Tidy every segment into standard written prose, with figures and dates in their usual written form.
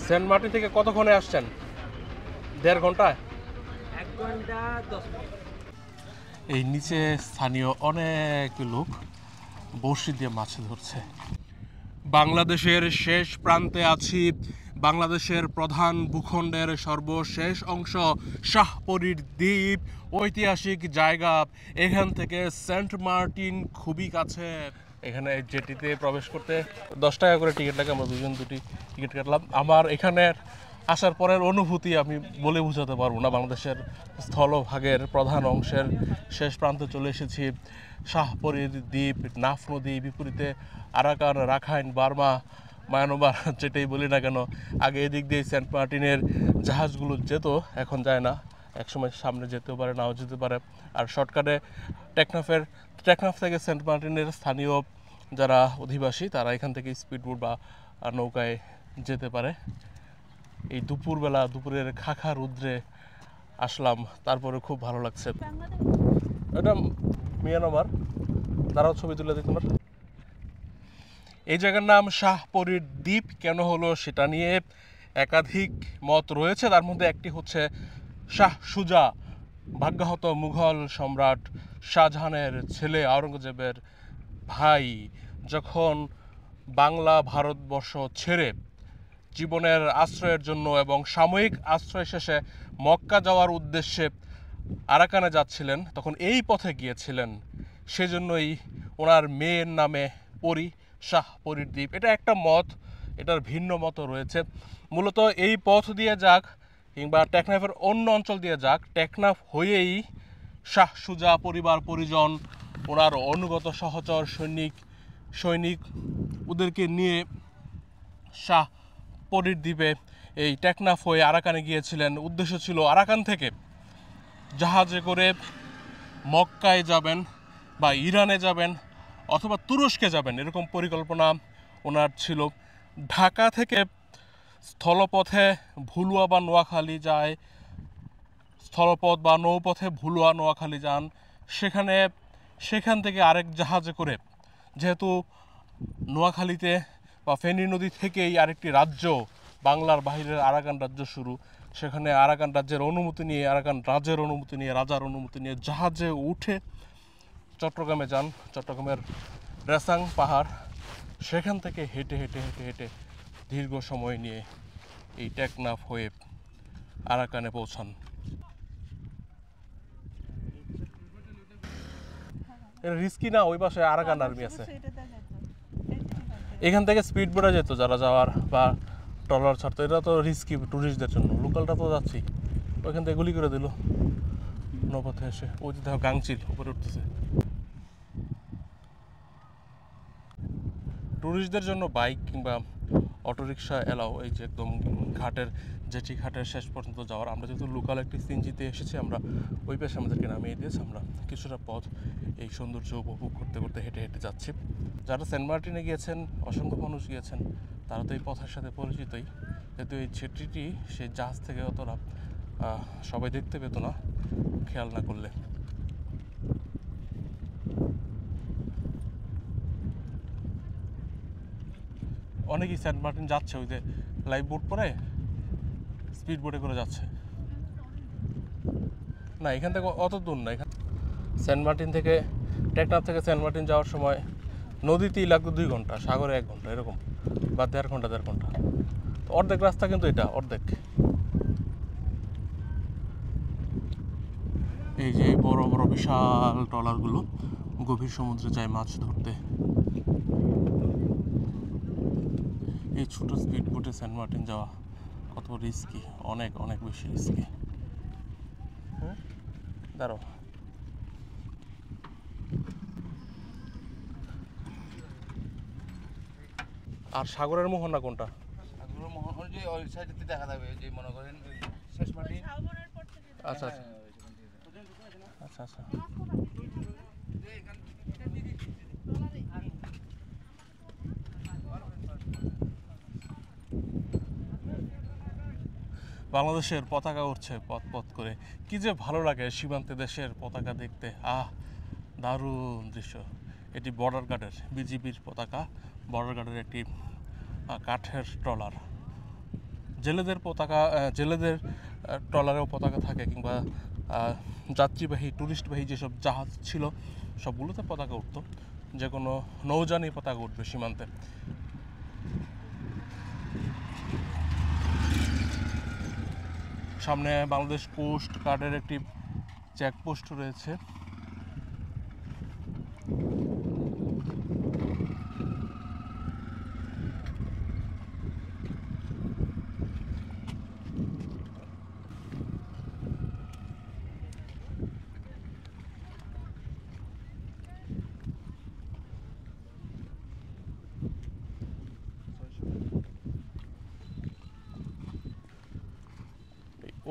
Saint Martin থেকে কতক্ষণে আসছেন? 1.5 ঘন্টা? 1 ঘন্টা 10 মিনিট। এই নিচে স্থানীয় অনেক লোক বড়শি দিয়ে মাছ ধরছে। বাংলাদেশের শেষ প্রান্তে আছি। বাংলাদেশের প্রধান ভূখণ্ডের সর্বশেষ অংশ শাহপরীর দ্বীপ, ঐতিহাসিক জায়গা। এখান থেকে সেন্ট মার্টিন খুবই কাছে। এখানে জেটিতে প্রবেশ করতে 10 টাকা করে টিকিট লাগে। আমরা দুটি টিকিট কাটলাম। আমার এখানের আসার পরের অনুভূতি আমি বলে বোঝাতে পারবো না। বাংলাদেশের স্থলভাগের প্রধান অংশের শেষ প্রান্তে চলে এসেছি। শাহপরীর দ্বীপ, নাফ নদী, বিপরীতে আরাকান, রাখাইন, বার্মা, মায়ানমার, যেটাই বলি না কেন। আগে এদিক দিয়ে সেন্ট মার্টিনের জাহাজগুলো যেত, এখন যায় না। একসময় সামনে যেতেও পারে, নাও যেতে পারে। আর শর্টকাটে টেকনাফ থেকে সেন্ট মার্টিনের স্থানীয় যারা অধিবাসী তারা এখান থেকে স্পিডবোট বা নৌকায় যেতে পারে। এই দুপুরের খাখা রুদ্রে আসলাম, তারপরে খুব ভালো লাগছে। এটা মিয়ানমার, তারাও ছবি তুলে দিতে পারে। এই জায়গার নাম শাহপরীর দ্বীপ কেন হলো সেটা নিয়ে একাধিক মত রয়েছে। তার মধ্যে একটি হচ্ছে শাহ সুজা, ভাগ্যহত মুঘল সম্রাট শাহজাহানের ছেলে আওরঙ্গজেবের ভাই, যখন বাংলা ভারতবর্ষ ছেড়ে জীবনের আশ্রয়ের জন্য এবং সাময়িক আশ্রয় শেষে মক্কা যাওয়ার উদ্দেশ্যে আরাকানে যাচ্ছিলেন, তখন এই পথে গিয়েছিলেন। সেজন্যই ওনার মেয়ের নামে পরী, শাহপরীর দ্বীপ। এটা একটা মত, এটার ভিন্ন মত রয়েছে। মূলত এই পথ দিয়ে যাক কিংবা টেকনাফের অন্য অঞ্চল দিয়ে যাক, টেকনাফ হয়েই শাহ সুজা পরিবার পরিজন, ওনার অনুগত সহচর সৈনিক ওদেরকে নিয়ে শাহপরীর দ্বীপে এই টেকনাফ হয়ে আরাকানে গিয়েছিলেন। উদ্দেশ্য ছিল আরাকান থেকে জাহাজে করে মক্কায় যাবেন বা ইরানে যাবেন অথবা তুরস্কে যাবেন, এরকম পরিকল্পনা ওনার ছিল। ঢাকা থেকে স্থলপথে ভুলুয়া বা নোয়াখালী যায়, স্থলপথ বা নৌপথে ভুলুয়া নোয়াখালী যান। সেখান থেকে আরেক জাহাজে করে, যেহেতু নোয়াখালীতে বা ফেনী নদী থেকেই আরেকটি রাজ্য, বাংলার বাহিরের আরাকান রাজ্য শুরু, সেখানে আরাকান রাজ্যের অনুমতি নিয়ে, আরাকান রাজের অনুমতি নিয়ে, রাজার অনুমতি নিয়ে জাহাজে উঠে চট্টগ্রামে যান। চট্টগ্রামের রেসাং পাহাড়, সেখান থেকে হেঁটে হেঁটে হেঁটে হেঁটে দীর্ঘ সময় নিয়ে এই টেকনাফ হয়ে আরাকানে পৌঁছান। এটা রিস্কি না? ওই পাশে আরাকান আর্মি আছে। এখান থেকে স্পিড বোটে যেত যারা যাওয়ার, বা ট্রলার ছাড়তো। এটা তো রিস্কি ট্যুরিস্টদের জন্য। লোকালটা তো যাচ্ছি, ওইখান থেকে গুলি করে দিল নৌপথে এসে। ওই যে দেখো গাংচিল উপরে উঠতেছে। ট্যুরিস্টদের জন্য বাইক কিংবা অটোরিকশা এলাও, এই যে একদম জেটি ঘাটের শেষ পর্যন্ত যাওয়ার। আমরা যেহেতু লোকাল একটি সিএনজিতে এসেছি, আমরা ওই পাশে আমাদেরকে নামিয়ে দিয়েছে। আমরা কিছুটা পথ এই সৌন্দর্য উপভোগ করতে করতে হেঁটে হেঁটে যাচ্ছি। যারা সেন্ট মার্টিনে গিয়েছেন, অসংখ্য মানুষ গিয়েছেন, তারা তো এই পথের সাথে পরিচিতই। যেহেতু এই জেটিটি সেই জাহাজ থেকে অতটা সবাই দেখতে পেত না খেয়াল না করলে। অনেকেই সেন্ট মার্টিন যাচ্ছে, ওই যে লাইফ বোট পরে স্পিড বোটে করে যাচ্ছে। না, এখান থেকে অত দূর না। সেন্ট মার্টিন থেকে, টেকনাফ থেকে সেন্ট মার্টিন যাওয়ার সময় নদীতেই লাগতো 2 ঘন্টা, সাগরে 1 ঘন্টা, এরকম, বা 1.5 ঘন্টা। অর্ধেক রাস্তা কিন্তু এটা, অর্ধেক। এই যে বড় বড় বিশাল ট্রলারগুলো গভীর সমুদ্রে যায় মাছ ধরতে। এই ছোট স্পিড বোটে সেন্ট মার্টিন যাওয়া কত রিস্কি, অনেক অনেক বেশি রিস্কি। হ্যাঁ, দাঁড়ো। আর সাগরের মোহনা কোনটা? সাগরের মোহনা যে ওই সাইডে দেখা যাবে, যে মনে করেন শেষ মাটি। আচ্ছা আচ্ছা আচ্ছা আচ্ছা। বাংলাদেশের পতাকা উঠছে পথ পথ করে। কি যে ভালো লাগে সীমান্তে দেশের পতাকা দেখতে। দারুণ দৃশ্য। এটি বর্ডার গার্ডের, বিজিবির পতাকা। বর্ডার গার্ডের একটি কাঠের ট্রলার, জেলেদের পতাকা, জেলেদের ট্রলারেও পতাকা থাকে, কিংবা যাত্রীবাহী ট্যুরিস্টবাহী যেসব জাহাজ ছিল সবগুলোতে পতাকা উঠতো। যে কোনো নৌযানই পতাকা উঠবে সীমান্তে। সামনে বাংলাদেশ কোস্ট গার্ডের একটি চেকপোস্ট রয়েছে।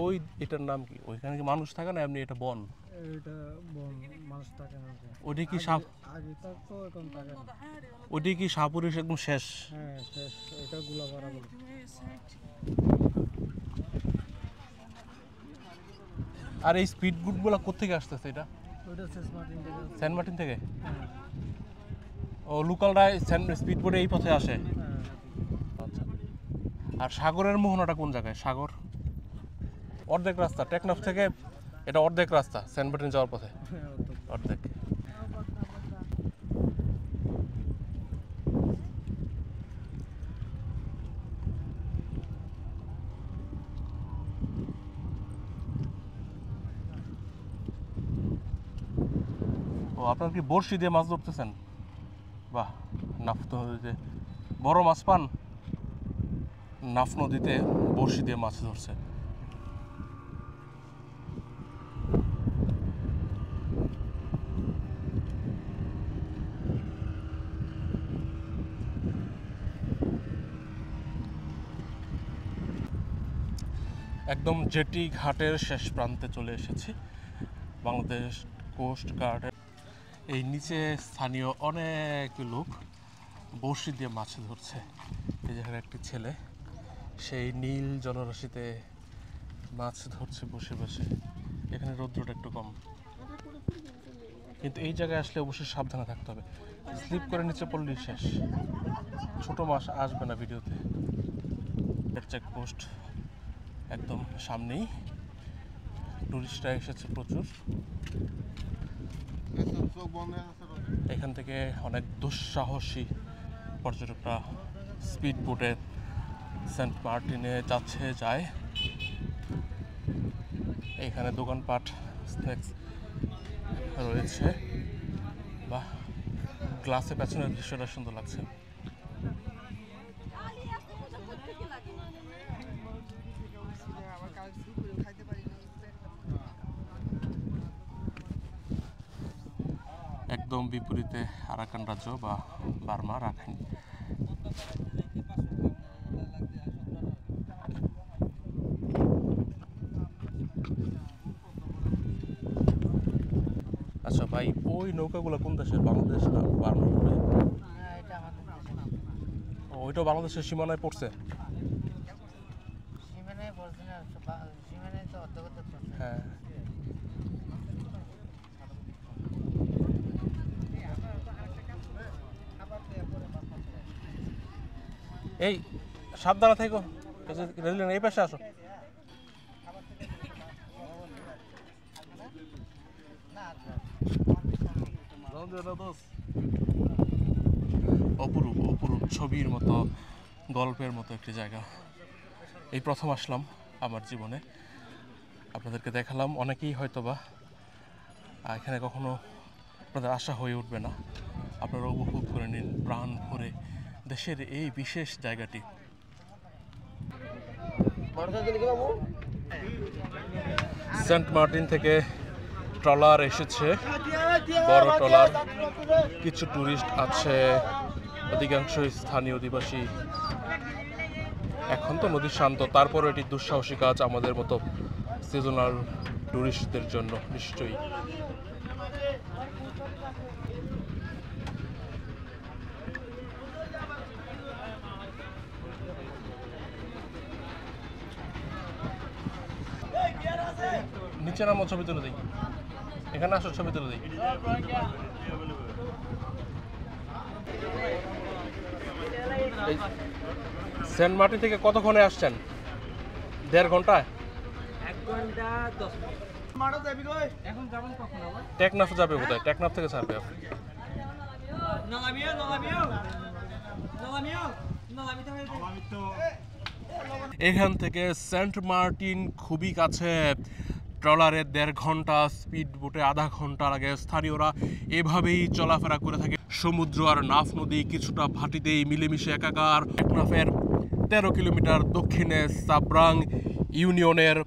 ওই এটার নাম কি? ওইখানে কি মানুষ থাকে না এমনি এটা বন? এটা বন, মানুষ থাকে না। ওইটা কি সাপ? আগে থাকতো, এখন থাকে না। ওইটা কি সাপুরের একদম শেষ? হ্যাঁ শেষ, এটা গুলাপাড়া বলে। আর এই স্পিড বোটগুলো কোত্থেকে আসতেছে? এটা ওইটা সেন্ট মার্টিন থেকে। সেন্ট মার্টিন থেকে? হ্যাঁ, ও লোকালরা স্পিড বোটে এই পথে আসে? হ্যাঁ। আচ্ছা। আর সাগরের মোহনাটা কোন জায়গায়? সাগর অর্ধেক রাস্তা টেকনাফ থেকে, এটা অর্ধেক রাস্তা সেন্ট মার্টিন যাওয়ার পথে, হ্যাঁ, অর্ধেক। ও আপনার কি বড়শি দিয়ে মাছ ধরতেছেন? বাহ, নাফ নদীতে বড় মাছ পান? নাফ নদীতে বড়শি দিয়ে মাছ ধরছে। একদম জেটি ঘাটের শেষ প্রান্তে চলে এসেছি। বাংলাদেশ কোস্ট গার্ডের এই নিচে স্থানীয় অনেক লোক বড়শি দিয়ে মাছ ধরছে। এই যেখানে একটি ছেলে সেই নীল জলরাশিতে মাছ ধরছে বসে বসে। এখানে রৌদ্রটা একটু কম, কিন্তু এই জায়গায় আসলে অবশ্যই সাবধানে থাকতে হবে। স্লিপ করে নিচে পড়লেই শেষ। ছোট মাছ আসবে না ভিডিওতে। চেকপোস্ট একদম সামনেই, টুরিস্টরা এসেছে প্রচুর। এখান থেকে অনেক দুঃসাহসী পর্যটকরা স্পিড বোটে সেন্ট মার্টিনে যাচ্ছে যায়। এখানে দোকানপাট স্ন্যাক্স রয়েছে। বা গ্লাসে পেছনের দৃশ্যটা সুন্দর লাগছে। একদম বিপরীতে আরাকান রাজ্য বা বার্মা, রাখাইন। আচ্ছা ভাই, ওই নৌকাগুলো কোন দেশের? বাংলাদেশ না বার্মা? ওইটাও বাংলাদেশের সীমানায় পড়ছে? হ্যাঁ। এই সাবধানে থেকো, এই পাশে আসো। অপরূপ অপরূপ ছবির মতো, গল্পের মতো একটি জায়গা। এই প্রথম আসলাম আমার জীবনে, আপনাদেরকে দেখালাম। অনেকেই হয়তোবা এখানে কখনো আপনাদের আশা হয়ে উঠবে না। আপনারা উপভোগ করে নিন প্রাণ ভরে দেশের এই বিশেষ জায়গাটি। সেন্ট মার্টিন থেকে ট্রলার এসেছে, বড় ট্রলার। কিছু ট্যুরিস্ট আছে, অধিকাংশই স্থানীয় অধিবাসী। এখন তো নদী শান্ত, তারপর এটি দুঃসাহসী কাজ আমাদের মতো সিজনাল ট্যুরিস্টদের জন্য নিশ্চয়ই। নিচে নামো, ছবি তুলে দিই। এখানে আসো, ছবি তুলে দিই। সেন্ট মার্টিন থেকে কতক্ষণে আসছেন? 1.5 ঘন্টায়? 1 ঘন্টা 10 মিনিট। এখন যাবেন কখন আবার? টেকনাফ যাবে বোধহয়, টেকনাফ থেকে ছাড়বে। এখান থেকে সেন্ট মার্টিন খুবই কাছে, ট্রলারে 1.5 ঘন্টা, স্পিড বোটে আধা ঘন্টা লাগে। স্থানীয়রা এভাবেই চলাফেরা করে থাকে। সমুদ্র আর নাফ নদী কিছুটা ভাটিতেই মিলেমিশে একাকার। টেকনাফের 13 কিলোমিটার দক্ষিণে সাব্রাং ইউনিয়নের